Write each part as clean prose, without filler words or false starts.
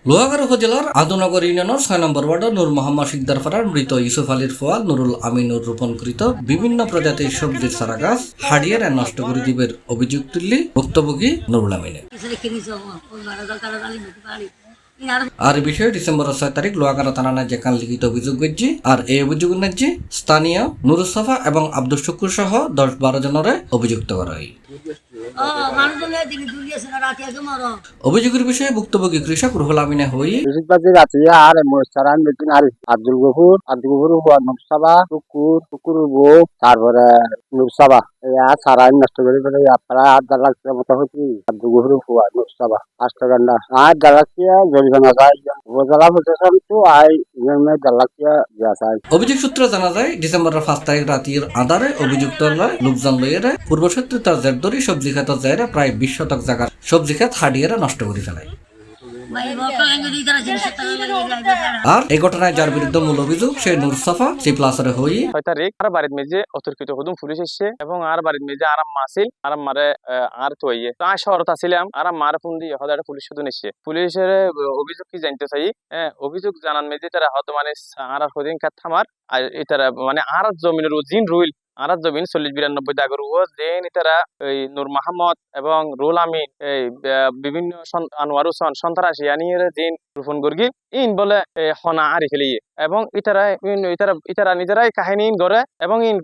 লোহাগাড়া উপজেলার আদুনগর ইউনিয়নের ৬ নম্বর ওয়ার্ডের নূর মোহাম্মদ সিকদার পাড়ার মৃত ইউসুফ আলীর ফোয়া নুরুল আমিনুর রোপণকৃত বিভিন্ন প্রজাতির সবজির চারা গাছ হারিয়ে নষ্ট করে দিবের অভিযোগ তুললি ভুক্তভোগী নুরুল আমিনের। আর এই বিষয়ে ডিসেম্বরের ৬ তারিখ লোহাগাড়া থানায় যেখান লিখিত অভিযোগ করছি আর এই অভিযোগ নাচ্ছি স্থানীয় নুরুসফা এবং আব্দুল শুকুর সহ ১০-১২ জনের অভিযুক্ত করা হয়। অভিযোগের বিষয়ে ভুক্তভোগী কৃষক রুহুল আমিনে হই আর আব্দুল গফুর নুরসাবা শুকুর বউ তারপরে নুরসাবা সারা নষ্ট করে ফেলে প্রায় ৮-১০ লাখ টাকা মতো হচ্ছে। আব্দুল গফুর হুয়া নুরসাবা আষ্টগান্ডা ৮-১০ লাখ টাকা জরিমানা যায় উপজেলা প্রশাসন তো ১০ লাখ টাকা দেওয়া চায়। অভিযোগ সূত্রে জানা যায় ডিসেম্বরের ৫ তারিখ রাতের আধারে অভিযুক্ত লোকজন লইয়ে পূর্বশত্রুতার জের ধরে সবজি খেত যায় প্রায় ২০ শতক জায়গার সবজি খেত হারিয়ে নষ্ট করে ফেলায়। আর এই ঘটনায় যার বিরুদ্ধে মূল অভিযোগ সে নুরসাফা C+-এর হই ৬ তারিখ আর বাড়ির মেজে অতর্কিত হুদুম পুলিশ এসছে এবং আর বাড়ির মেজে আরাম মাসিল আরাম মারে আর তৈয়ে তো আমি শহরত আসিলাম আরাম মার ফোন দিয়ে হদাটা পুলিশ শুধু নিচ্ছে পুলিশের অভিযোগ কি জানতে চাই অভিযোগ জানান মেজে তারা হয়তো মানে আর হদিন কাত থামার আর এটারা মানে আর জমিনের জিন রুইল আর জমিন ৪০-৯২ দাগর জেন ইতারা এই নূর মাহমদ এবং রুল আমিন এই বিভিন্ন আনোয়ার হোসেন সন্ত্রাসী আনিয়ে জিন রোপণ করি ইন বলে হনা আরি ফেলিয়ে এবং ইতারা নিজেরাই কাহিনী করে এবং ইন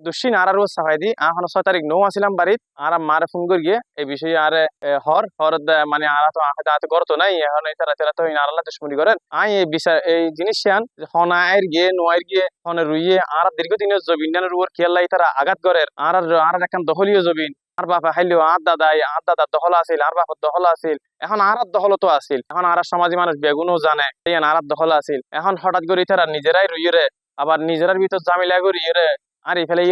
দুশ্চিন আর রোজ সাফাই দি এখন ৬ তারিখ নৌ আসিলাম বাড়িত আর মারে ফোন করিয়ে এই বিষয়ে আর হর মানে আর তো গড়তো নাই এখন ইতারা তো আল্লাহ দুশ্মনী করেন আই এই বিষয় এই জিনিস হনা আয়ের গিয়ে নোয়ার গিয়ে হনে রুইয়ে আর দীর্ঘদিনের জবিনের উপর খেয়াল্লাই তারা আঘাত করে আর এখন দখলীয় জবিন আর বাপা হাইলেও আর দাদার দখল আছিল আর বাপর দখল আছিল এখন আর দখল তো আছিল এখন আর সমাজী মানুষ বেগুনও জানে আর দখল আছিল এখন হঠাৎ করে তারা নিজেরাই রুইয়ে আবার নিজেরার ভিতর জামিলা করি আর এখানে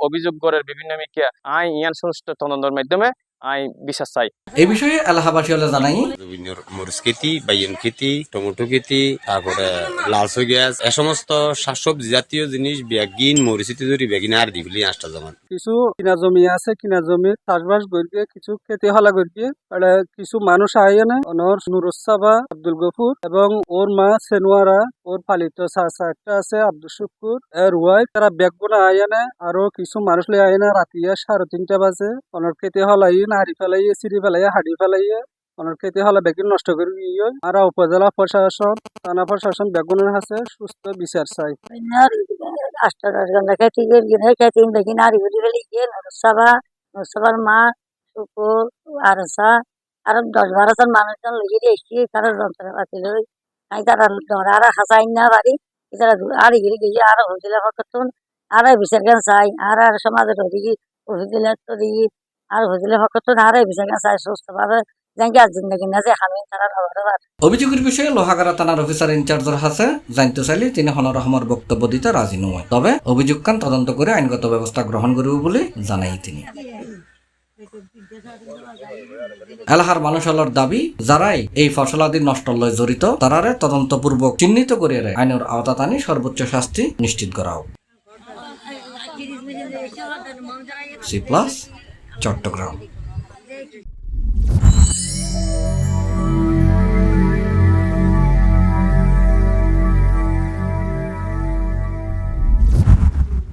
অভিযোগ করে বিভিন্ন মিকিয়া আই ইয়ান সুষ্ঠু তদন্তের মাধ্যমে আই বিশ্বাস চাই। এই বিষয়ে এলাহাবাসী হলে জানাই মরিচ খেতি বাইন খেতি টমেটো খেতি তারপরে লালসো গ্যাস এ সমস্ত শাকসবজি জাতীয় জিনিস বেগিন মরিচিতে ধরি বেগিন আর দিবলি ৮টা জমান কিছু কিনা জমি আছে কিনা জমি চাষবাস করিয়ে কিছু খেতে হলা করিয়ে কিছু মানুষ আইয়ে না অনর নুরসাবা আব্দুল গফুর এবং ওর মা সেনুয়ারা ওর পালিত চাচা একটা আছে আব্দুল শুকুর এর ওয়াইফ তারা বেগুনা আইয়ে না আরো কিছু মানুষ লে আইয়ে না রাতিয়া ৩:৩০ বাজে অনর খেতে হলাই নাড়ি ফেলাইয়ে সিঁড়ি ফেলাইয়ে হাড়ি ফেলাইয়ে অনেক খেতে হলে বেগুন নষ্ট করে গিয়ে আর উপজেলা প্রশাসন থানা প্রশাসন বেগুনের হাতে সুস্থ বিচার চাই। বেগুন আর নুরসাবার মা শুকুর আর ১০-১২ মানুষজন লইয়ে এসছি তারা যন্ত্রপাতি লই তারা আর হাসাইন না বাড়ি তারা আর গিয়ে আর হইলে ফকতুন আর বিচার গান চাই আর সমাজের ওদিকে হইলে তো দিই আর হইলে ফকতুন আর বিচার গান চাই সুস্থভাবে অভিযোগের বিষয়ে লোহাগাড়া থানার অফিসার ইনচার্জের হাতে জানতে চাইলে তিনি হনরহমর বক্তব্য দিতে রাজি নয় তবে অভিযোগ কান তদন্ত করে আইনগত ব্যবস্থা গ্রহণ করবে বলে জানাই তিনি। এলাকার মানুষের দাবি যারাই এই ফসলাদি নষ্ট লয় জড়িত তারারে তদন্তপূর্বক চিহ্নিত করে আইনের আওতা টানি সর্বোচ্চ শাস্তি নিশ্চিত করা হোক। C+ চট্টগ্রাম।